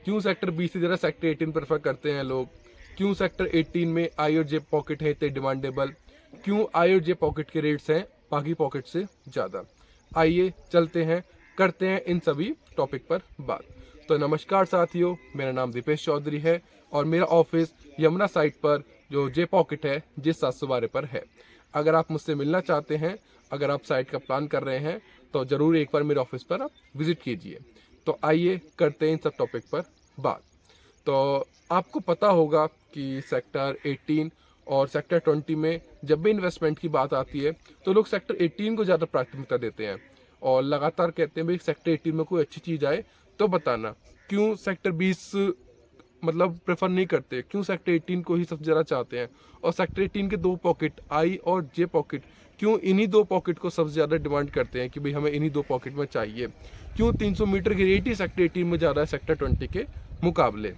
क्यों सेक्टर 20 से ज़्यादा सेक्टर 18 प्रेफर करते हैं लोग? क्यों सेक्टर 18 में आई और जे पॉकेट है इतने डिमांडेबल? क्यों आई और जे पॉकेट के रेट्स हैं बाकी पॉकेट से ज़्यादा? आइए चलते हैं, करते हैं इन सभी टॉपिक पर बात। तो नमस्कार साथियों, मेरा नाम दीपेश चौधरी है और मेरा ऑफिस यमुना साइट पर जो जे पॉकेट है जिस 712 पर है। अगर आप मुझसे मिलना चाहते हैं, अगर आप साइट का प्लान कर रहे हैं तो ज़रूर एक बार मेरे ऑफिस पर आप विज़िट कीजिए। तो आइए करते हैं इन सब टॉपिक पर बात। तो आपको पता होगा कि सेक्टर 18 और सेक्टर 20 में जब भी इन्वेस्टमेंट की बात आती है तो लोग सेक्टर 18 को ज़्यादा प्राथमिकता देते हैं और लगातार कहते हैं भाई सेक्टर 18 में कोई अच्छी चीज़ आए तो बताना। क्यों सेक्टर 20 मतलब प्रेफर नहीं करते? क्यों सेक्टर 18 को ही सबसे ज़्यादा चाहते हैं? और सेक्टर 18 के दो पॉकेट आई और जे पॉकेट, क्यों इन्हीं दो पॉकेट को सबसे ज़्यादा डिमांड करते हैं कि भाई हमें इन्हीं दो पॉकेट में चाहिए? क्यों 300 मीटर की रेट ही सेक्टर 18 में ज़्यादा है सेक्टर 20 के मुकाबले?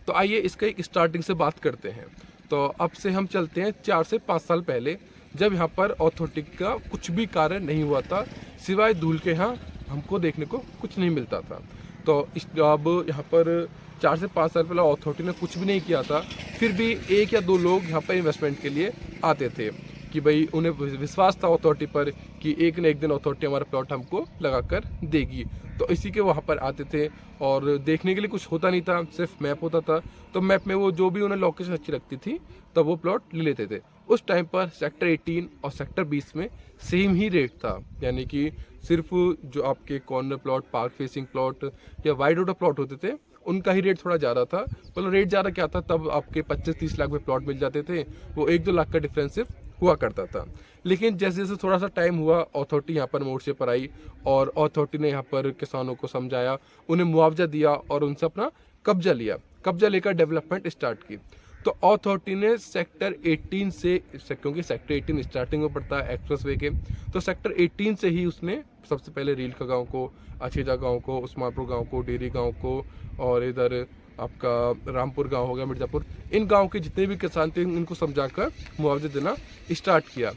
तो आइए इसका एक स्टार्टिंग से बात करते हैं। तो अब से हम चलते हैं 4 से 5 साल पहले, जब यहाँ पर अथॉरिटी का कुछ भी कार्य नहीं हुआ था, सिवाय धूल के यहाँ हमको देखने को कुछ नहीं मिलता था। तो अब यहाँ पर 4 से 5 साल पहले अथॉरिटी ने कुछ भी नहीं किया था, फिर भी एक या दो लोग यहाँ पर इन्वेस्टमेंट के लिए आते थे कि भाई उन्हें विश्वास था अथॉरिटी पर कि एक न एक दिन अथॉरिटी हमारा प्लॉट हमको लगा कर देगी। तो इसी के वहाँ पर आते थे और देखने के लिए कुछ होता नहीं था, सिर्फ मैप होता था। तो मैप में वो जो भी उन्हें लोकेशन अच्छी लगती थी तब वो प्लॉट ले लेते थे। उस टाइम पर सेक्टर 18 और सेक्टर 20 में सेम ही रेट था, यानी कि सिर्फ जो आपके corner plot, park facing plot या वाइड रोड प्लॉट होते थे उनका ही रेट थोड़ा ज़्यादा था। मतलब रेट ज़्यादा क्या था, तब आपके 25-30 लाख में प्लॉट मिल जाते थे, वो 1-2 लाख का डिफरेंस सिर्फ हुआ करता था। लेकिन जैसे जैसे थोड़ा सा टाइम हुआ, अथॉरिटी यहाँ पर मोर्चे पर आई और अथॉरिटी ने यहाँ पर किसानों को समझाया, उन्हें मुआवजा दिया और उनसे अपना कब्जा लिया, कब्जा लेकर डेवलपमेंट स्टार्ट की। तो अथॉरिटी ने सेक्टर 18 से, क्योंकि सेक्टर 18 स्टार्टिंग में पड़ता है एक्सप्रेस वे के, तो सेक्टर 18 से ही उसने सबसे पहले रीलखा गांव को, अछेजा गांव को, उस्मानपुर गांव को, डेरी गांव को और इधर आपका रामपुर गांव हो गया, मिर्ज़ापुर, इन गांव के जितने भी किसान थे उनको समझाकर मुआवजा देना स्टार्ट किया।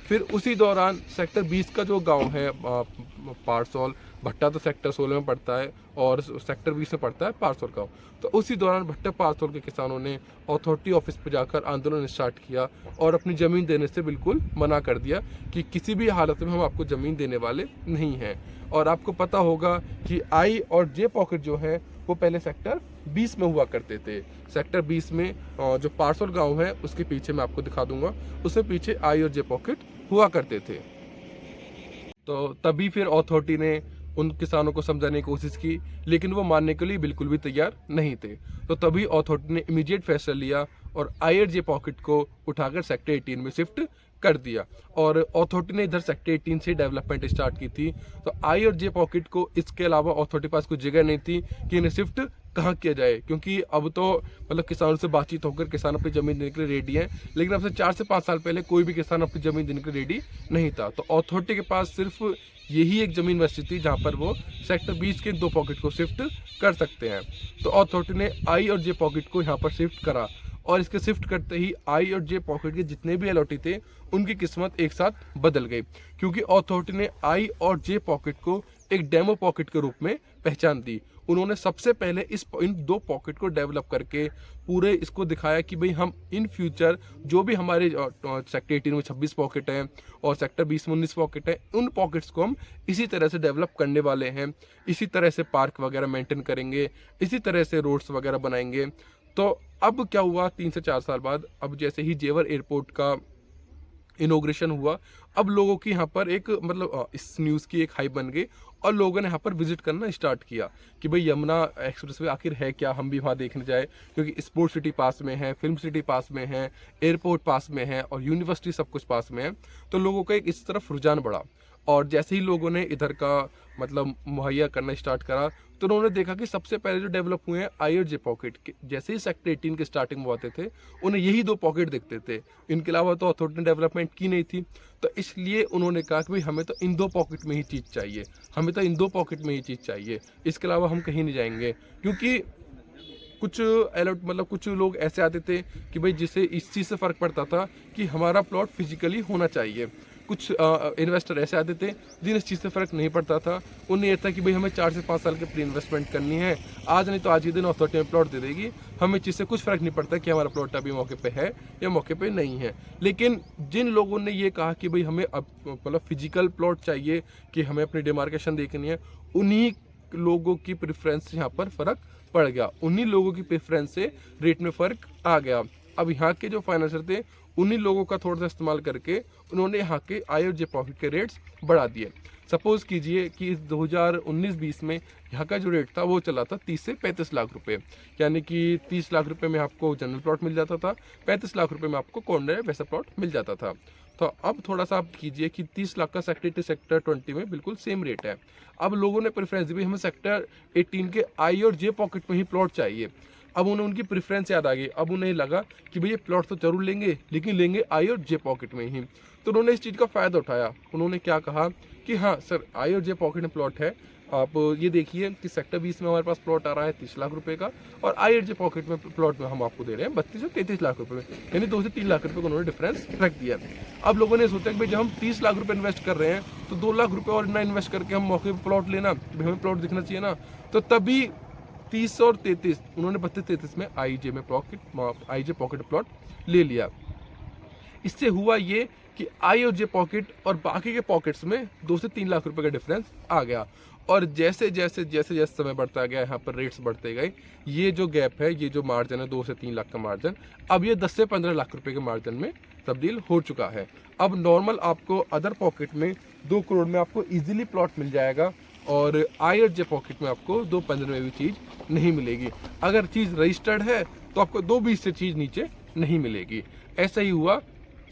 फिर उसी दौरान सेक्टर 20 का जो गांव है पारसौल, भट्टा तो सेक्टर 16 में पड़ता है और सेक्टर 20 में पड़ता है पारसौल गांव। तो उसी दौरान भट्टा पारसौल के किसानों ने अथॉरिटी ऑफिस पर जाकर आंदोलन स्टार्ट किया और अपनी ज़मीन देने से बिल्कुल मना कर दिया कि किसी भी हालत में हम आपको ज़मीन देने वाले नहीं हैं। और आपको पता होगा कि आई और जे पॉकेट जो है वो पहले सेक्टर 20 में हुआ करते थे। सेक्टर 20 में जो पारसौल गांव है उसके पीछे मैं आपको दिखा दूंगा, उसमें पीछे आई और जे पॉकेट हुआ करते थे। तो तभी फिर अथॉरिटी ने उन किसानों को समझाने की कोशिश की, लेकिन वो मानने के लिए बिल्कुल भी तैयार नहीं थे। तो तभी अथॉरिटी ने इमीडिएट फैसला लिया और आई और जे पॉकेट को उठाकर सेक्टर 18 में शिफ्ट कर दिया और अथॉरिटी ने इधर सेक्टर 18 से डेवलपमेंट स्टार्ट की थी। तो आई और जे पॉकेट को इसके अलावा अथॉरिटी पास कोई जगह नहीं थी कि इन्हें शिफ्ट कहाँ किया जाए, क्योंकि अब तो मतलब किसानों से बातचीत होकर किसान अपनी ज़मीन देने के लिए रेडी हैं, लेकिन अब से 4 से 5 साल पहले कोई भी किसान अपनी ज़मीन देने के लिए रेडी नहीं था। तो अथॉरिटी के पास सिर्फ यही एक ज़मीन बची थी जहाँ पर वो सेक्टर 20 के 2 पॉकेट को शिफ्ट कर सकते हैं। तो अथॉरिटी ने आई और जे पॉकेट को यहाँ पर शिफ्ट करा और इसके शिफ्ट करते ही आई और जे पॉकेट के जितने भी अलॉटी थे उनकी किस्मत एक साथ बदल गई, क्योंकि अथॉरिटी ने आई और जे पॉकेट को एक डेमो पॉकेट के रूप में पहचान दी। उन्होंने सबसे पहले इन 2 पॉकेट को डेवलप करके पूरे इसको दिखाया कि भाई हम इन फ्यूचर जो भी हमारे सेक्टर 18 में 26 पॉकेट हैं और सेक्टर 20 में 19 पॉकेट हैं, उन पॉकेट्स को हम इसी तरह से डेवलप करने वाले हैं, इसी तरह से पार्क वगैरह मेंटेन करेंगे, इसी तरह से रोड्स वगैरह बनाएंगे। तो अब क्या हुआ, 3 से 4 साल बाद, अब जैसे ही जेवर एयरपोर्ट का इनोग्रेशन हुआ, अब लोगों की यहाँ पर एक मतलब इस न्यूज़ की एक हाइप बन गई और लोगों ने यहाँ पर विजिट करना स्टार्ट किया कि भाई यमुना एक्सप्रेसवे आखिर है क्या, हम भी वहाँ देखने जाए, क्योंकि स्पोर्ट्स सिटी पास में है, फिल्म सिटी पास में है, एयरपोर्ट पास में है और यूनिवर्सिटी सब कुछ पास में है। तो लोगों का एक इस तरफ रुझान बढ़ा और जैसे ही लोगों ने इधर का मतलब मुहैया करना स्टार्ट करा तो उन्होंने देखा कि सबसे पहले जो डेवलप हुए हैं आई और जे पॉकेट के, जैसे ही सेक्टर 18 के स्टार्टिंग में आते थे उन्हें यही 2 पॉकेट दिखते थे, इनके अलावा तो अथॉरिटी ने डेवलपमेंट की नहीं थी। तो इसलिए उन्होंने कहा कि भाई हमें तो इन 2 पॉकेट में ही चीज़ चाहिए, हमें तो इन 2 पॉकेट में ही चीज़ चाहिए, इसके अलावा हम कहीं नहीं जाएंगे। क्योंकि कुछ अलर्ट मतलब कुछ लोग ऐसे आते थे कि भाई जिसे इस चीज़ से फ़र्क पड़ता था कि हमारा प्लॉट फिजिकली होना चाहिए। कुछ इन्वेस्टर ऐसे आते थे जिन्हें इस चीज़ से फ़र्क नहीं पड़ता था। उन्हें यह था कि भाई हमें 4 से 5 साल की प्री इन्वेस्टमेंट करनी है, आज नहीं तो आज ही दिन अथॉरिटी में प्लॉट दे देगी, हमें चीज़ से कुछ फ़र्क नहीं पड़ता कि हमारा प्लॉट अभी मौके पे है या मौके पे नहीं है। लेकिन जिन लोगों ने ये कहा कि भाई हमें अब मतलब फिजिकल प्लॉट चाहिए, कि हमें अपनी डिमार्केशन देखनी है, उन्हीं लोगों की प्रेफरेंस यहाँ पर फ़र्क पड़ गया, उन्हीं लोगों की प्रेफरेंस से रेट में फ़र्क आ गया। अब यहाँ के जो फाइनेंसर थे उन्हीं लोगों का थोड़ा सा इस्तेमाल करके उन्होंने यहाँ के आई और जे पॉकेट के रेट्स बढ़ा दिए। सपोज़ कीजिए कि 2019-20 में यहाँ का जो रेट था वो चला था 30 से 35 लाख रुपए, यानी कि 30 लाख रुपए में आपको जनरल प्लॉट मिल जाता था, 35 लाख रुपए में आपको कॉर्नर वैसा प्लॉट मिल जाता था। तो अब थोड़ा सा आप कीजिए कि 30 लाख का सेक्टर 80 सेक्टर 20 में बिल्कुल सेम रेट है। अब लोगों ने प्रेफरेंस दी, हमें सेक्टर 18 के आई और जे पॉकेट में ही प्लॉट चाहिए। अब उन्हें उनकी प्रेफरेंस याद आ गई, अब उन्हें लगा कि भैया प्लॉट तो जरूर लेंगे, लेकिन लेंगे आई और जे पॉकेट में ही। तो उन्होंने इस चीज़ का फ़ायदा उठाया। उन्होंने क्या कहा कि हाँ सर, आई और जे पॉकेट में प्लॉट है, आप ये देखिए कि सेक्टर 20 में हमारे पास प्लॉट आ रहा है 30 लाख रुपए का, और आई और जे पॉकेट में प्लॉट में हम आपको दे रहे हैं 32 से 33 लाख रुपए में, यानी 2 से 3 लाख रुपए का उन्होंने डिफरेंस रख दिया। अब लोगों ने सोचा कि भाई जब हम 30 लाख रुपए इन्वेस्ट कर रहे हैं तो 2 लाख रुपए और ना इन्वेस्ट करके हम मौके पर प्लॉट लेना, हमें प्लॉट दिखना चाहिए ना। तो तभी 30 और 33 उन्होंने 32-33 में आई जे पॉकेट प्लॉट ले लिया। इससे हुआ ये कि आई और जे पॉकेट और बाकी के पॉकेट्स में 2 से 3 लाख रुपए का डिफरेंस आ गया। और जैसे जैसे जैसे जैसे समय बढ़ता गया, यहाँ पर रेट्स बढ़ते गए, ये जो गैप है, ये जो मार्जिन है 2 से 3 लाख का मार्जिन, अब ये 10 से 15 लाख रुपए के मार्जिन में तब्दील हो चुका है। अब नॉर्मल आपको अदर पॉकेट में 2 करोड़ में आपको इजीली प्लॉट मिल जाएगा, और आई और जे पॉकेट में आपको 2.15 में भी चीज़ नहीं मिलेगी। अगर चीज़ रजिस्टर्ड है तो आपको 2.20 से चीज़ नीचे नहीं मिलेगी। ऐसा ही हुआ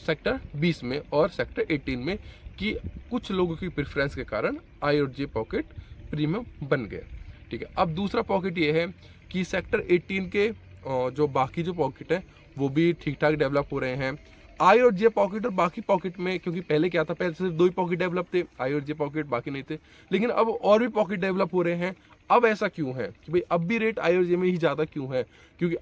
सेक्टर 20 में और सेक्टर 18 में, कि कुछ लोगों की प्रेफरेंस के कारण आई और जे पॉकेट प्रीमियम बन गए। ठीक है, अब दूसरा पॉकेट ये है कि सेक्टर 18 के जो बाकी जो पॉकेट है वो भी ठीक ठाक डेवलप हो रहे हैं। आई और जे पॉकेट और बाकी पॉकेट में, क्योंकि पहले क्या था, पहले सिर्फ 2 ही पॉकेट डेवलप थे, आई और जे पॉकेट, बाकी नहीं थे, लेकिन अब और भी पॉकेट डेवलप हो रहे हैं। अब ऐसा क्यों है कि भाई अब भी रेट आई और जे में ही ज़्यादा क्यों है? क्योंकि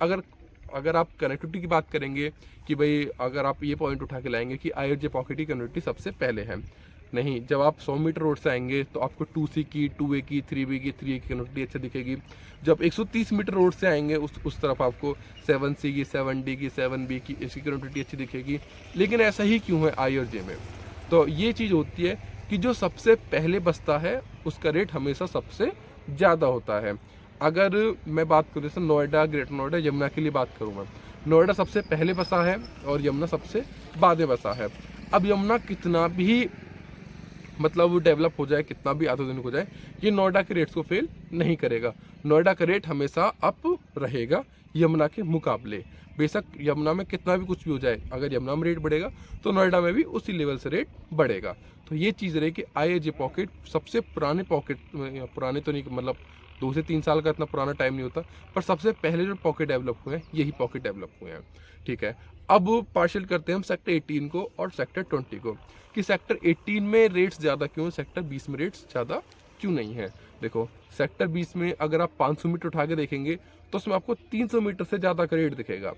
अगर आप कनेक्टिविटी की बात करेंगे कि भाई अगर आप ये पॉइंट उठा के लाएंगे कि आई और जे पॉकेट की कनेक्टिविटी सबसे पहले है, नहीं, जब आप 100 मीटर रोड से आएंगे तो आपको 2C की, 2A की, 3B की, 3A की कनेक्टिविटी अच्छा दिखेगी। जब 130 मीटर रोड से आएंगे उस तरफ आपको 7C की, 7D की, 7B की, इसकी कनेक्टिविटी अच्छी दिखेगी। लेकिन ऐसा ही क्यों है आई और जे में? तो ये चीज़ होती है कि जो सबसे पहले बसता है उसका रेट हमेशा सबसे ज़्यादा होता है। अगर मैं बात करूँ जैसे नोएडा, ग्रेटर नोएडा, यमुना की लिए बात करूँ मैं, नोएडा सबसे पहले बसा है और यमुना सबसे बाद में बसा है। अब यमुना कितना भी मतलब वो डेवलप हो जाए, कितना भी आधुनिक हो जाए, ये नोएडा के रेट्स को फेल नहीं करेगा। नोएडा का रेट हमेशा अप रहेगा यमुना के मुकाबले। बेशक यमुना में कितना भी कुछ भी हो जाए, अगर यमुना में रेट बढ़ेगा तो नोएडा में भी उसी लेवल से रेट बढ़ेगा। तो ये चीज़ रही कि आई जे पॉकेट सबसे पुराने पॉकेट, पुराने तो नहीं, मतलब 2 से 3 साल का इतना पुराना टाइम नहीं होता, पर सबसे पहले जो पॉकेट डेवलप हुए हैं यही पॉकेट डेवलप हुए हैं। ठीक है, अब पार्शियल करते हैं हम सेक्टर 18 को और सेक्टर 20 को, कि सेक्टर 18 में रेट्स ज़्यादा क्यों, सेक्टर 20 में रेट्स ज़्यादा क्यों नहीं है। देखो, सेक्टर 20 में अगर आप 500 मीटर उठा के देखेंगे तो उसमें आपको 300 मीटर से ज़्यादा का रेट दिखेगा।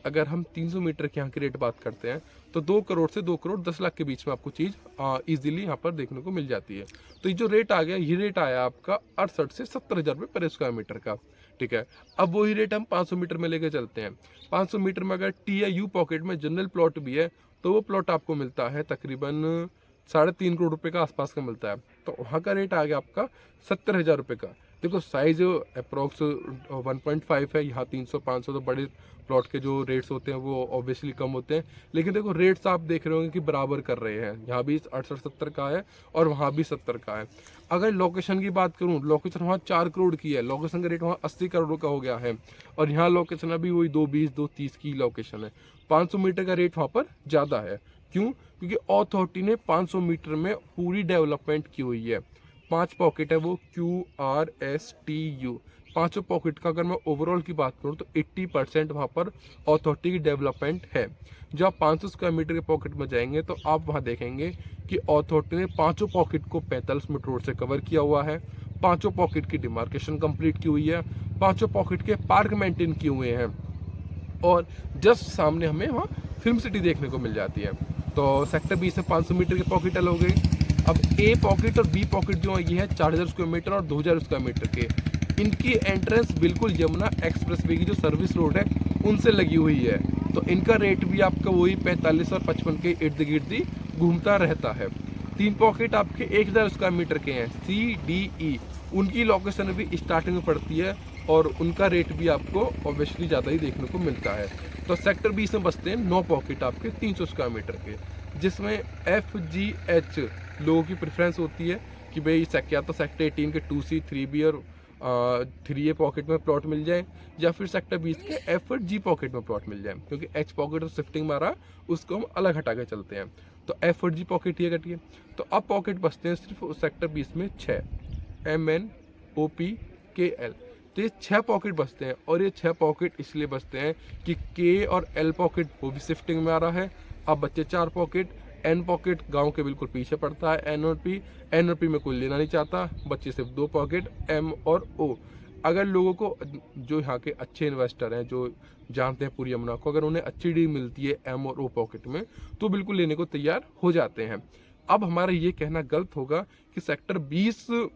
अगर हम 300 मीटर के यहाँ की रेट बात करते हैं तो 2 करोड़ से 2 करोड़ 10 लाख के बीच में आपको चीज़ ईजिली यहाँ पर देखने को मिल जाती है। तो ये जो रेट आ गया, ये रेट आया आपका 68 से 70,000 रुपये पर स्क्वायर मीटर का। ठीक है, अब वही रेट हम 500 मीटर में लेके चलते हैं। 500 मीटर में अगर टी या यू पॉकेट में जनरल प्लॉट भी है तो वो प्लॉट आपको मिलता है तकरीबन 3.5 करोड़ रुपए का आसपास का मिलता है। तो वहाँ का रेट आ गया आपका 70,000 रुपये का। देखो, साइज अप्रोक्स 1.5 है, यहाँ 300-500, तो बड़े प्लॉट के जो रेट्स होते हैं वो ऑब्वियसली कम होते हैं। लेकिन देखो, रेट्स आप देख रहे होंगे कि बराबर कर रहे हैं, यहाँ भी 68-70 का है और वहाँ भी 70 का है। अगर लोकेशन की बात करूँ, लोकेशन वहाँ 4 करोड़ की है, लोकेशन का रेट वहाँ 80 करोड़ का हो गया है, और यहाँ लोकेशन अभी वही 220-230 की लोकेशन है। 500 मीटर का रेट वहाँ पर ज़्यादा है। क्यों? क्योंकि अथॉरिटी ने 500 मीटर में पूरी डेवलपमेंट की हुई है। 5 पॉकेट है वो QRSTU, 5 पॉकेट का अगर मैं ओवरऑल की बात करूँ तो 80% वहाँ पर अथॉरिटी की डेवलपमेंट है। जब आप 500 स्क्वायर मीटर के पॉकेट में जाएंगे तो आप वहाँ देखेंगे कि अथॉरिटी ने 5 पॉकेट को 45 मीटर रोड से कवर किया हुआ है, 5 पॉकेट की डिमार्केशन कंप्लीट की हुई है, 5 पॉकेट के पार्क मेंटेन किए हुए हैं, और जस्ट सामने हमें वहाँ फिल्म सिटी देखने को मिल जाती है। तो सेक्टर 20 में 500 मीटर के पॉकेट हो गए। अब ए पॉकेट और बी पॉकेट जो है ये है 4000 स्क्वायर मीटर और 2000 स्क्वायर मीटर के। इनकी एंट्रेंस बिल्कुल यमुना एक्सप्रेसवे की जो सर्विस रोड है उनसे लगी हुई है। तो इनका रेट भी आपका वही 45 और 55 के इर्द गिर्द ही घूमता रहता है। 3 पॉकेट आपके 1000 स्क्वायर मीटर के हैं, सी डी ई। उनकी लोकेशन भी स्टार्टिंग में पड़ती है और उनका रेट भी आपको ऑब्वियसली ज़्यादा ही देखने को मिलता है। तो सेक्टर 20 में बसते हैं 9 पॉकेट आपके 300 स्क्वायर मीटर के, जिसमें एफ जी एच लोगों की प्रेफरेंस होती है कि भाई या तो सेक्टर 18 के 2C 3B और 3A पॉकेट में प्लॉट मिल जाए, या फिर सेक्टर 20 के एफ और जी पॉकेट में प्लॉट मिल जाए, क्योंकि एच पॉकेट और शिफ्टिंग मारा उसको हम अलग हटा के चलते हैं। तो एफ और जी पॉकेट ये कटिए। तो अब पॉकेट बसते हैं सिर्फ सेक्टर 20 में 6, MNOPKL। तो ये 6 पॉकेट बसते हैं, और ये 6 पॉकेट इसलिए बसते हैं कि के और एल पॉकेट वो भी शिफ्टिंग में आ रहा है। अब बच्चे 4 पॉकेट, एन पॉकेट गांव के बिल्कुल पीछे पड़ता है, एनओपी में कोई लेना नहीं चाहता, बच्चे सिर्फ 2 पॉकेट, एम और ओ। अगर लोगों को, जो यहाँ के अच्छे इन्वेस्टर हैं जो जानते हैं पूरी यमुना को, अगर उन्हें अच्छी डील मिलती है एम और ओ पॉकेट में तो बिल्कुल लेने को तैयार हो जाते हैं। अब हमारा ये कहना गलत होगा कि सेक्टर 20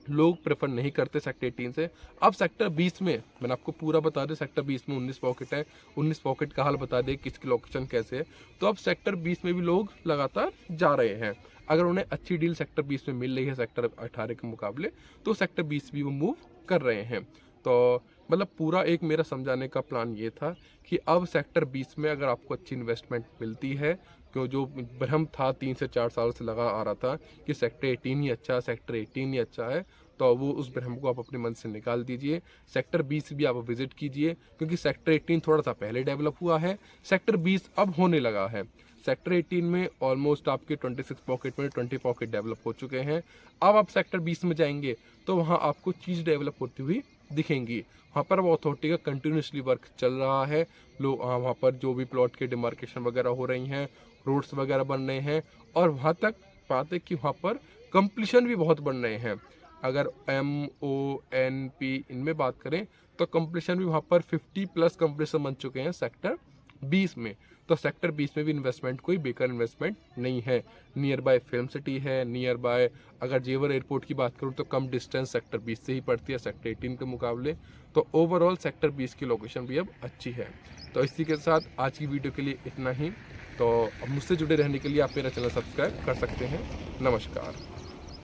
लोग प्रेफर नहीं करते सेक्टर 18 से। अब सेक्टर 20 में मैंने आपको पूरा बता दें, सेक्टर 20 में 19 पॉकेट है, 19 पॉकेट का हाल बता दें किसकी लोकेशन कैसे है। तो अब सेक्टर 20 में भी लोग लगातार जा रहे हैं। अगर उन्हें अच्छी डील सेक्टर 20 में मिल रही है सेक्टर 18 के मुकाबले, तो सेक्टर 20 भी वो मूव कर रहे हैं। तो मतलब पूरा एक मेरा समझाने का प्लान ये था कि अब सेक्टर 20 में अगर आपको अच्छी इन्वेस्टमेंट मिलती है, क्यों जो भ्रम था 3 से 4 साल से लगा आ रहा था कि सेक्टर 18 ही अच्छा है, सेक्टर 18 ही अच्छा है, तो वो उस भ्रम को आप अपने मन से निकाल दीजिए। सेक्टर 20 भी आप विजिट कीजिए, क्योंकि सेक्टर 18 थोड़ा सा पहले डेवलप हुआ है, सेक्टर 20 अब होने लगा है। सेक्टर 18 में ऑलमोस्ट आपके 26 पॉकेट में 20 पॉकेट डेवलप हो चुके हैं। अब आप सेक्टर 20 में जाएंगे तो वहाँ आपको चीज़ डेवलप होती हुई दिखेंगी। वहाँ पर वो अथॉरिटी का कंटिन्यूसली वर्क चल रहा है। लोग वहाँ पर जो भी प्लॉट के डिमार्केशन वगैरह हो रही हैं, रोड्स वगैरह बन रहे हैं, और वहाँ तक बात है कि वहाँ पर कंप्लीशन भी बहुत बन रहे हैं। अगर MONP इनमें बात करें तो कंप्लीशन भी वहाँ पर 50+ कंप्लीशन बन चुके हैं सेक्टर 20 में। तो सेक्टर 20 में भी इन्वेस्टमेंट कोई बेकार इन्वेस्टमेंट नहीं है। नियर बाय फिल्म सिटी है, नियर बाय अगर जेवर एयरपोर्ट की बात करूँ तो कम डिस्टेंस सेक्टर 20 से ही पड़ती है सेक्टर 18 के मुकाबले। तो ओवरऑल सेक्टर 20 की लोकेशन भी अब अच्छी है। तो इसी के साथ आज की वीडियो के लिए इतना ही। तो मुझसे जुड़े रहने के लिए आप मेरा चैनल सब्सक्राइब कर सकते हैं। नमस्कार।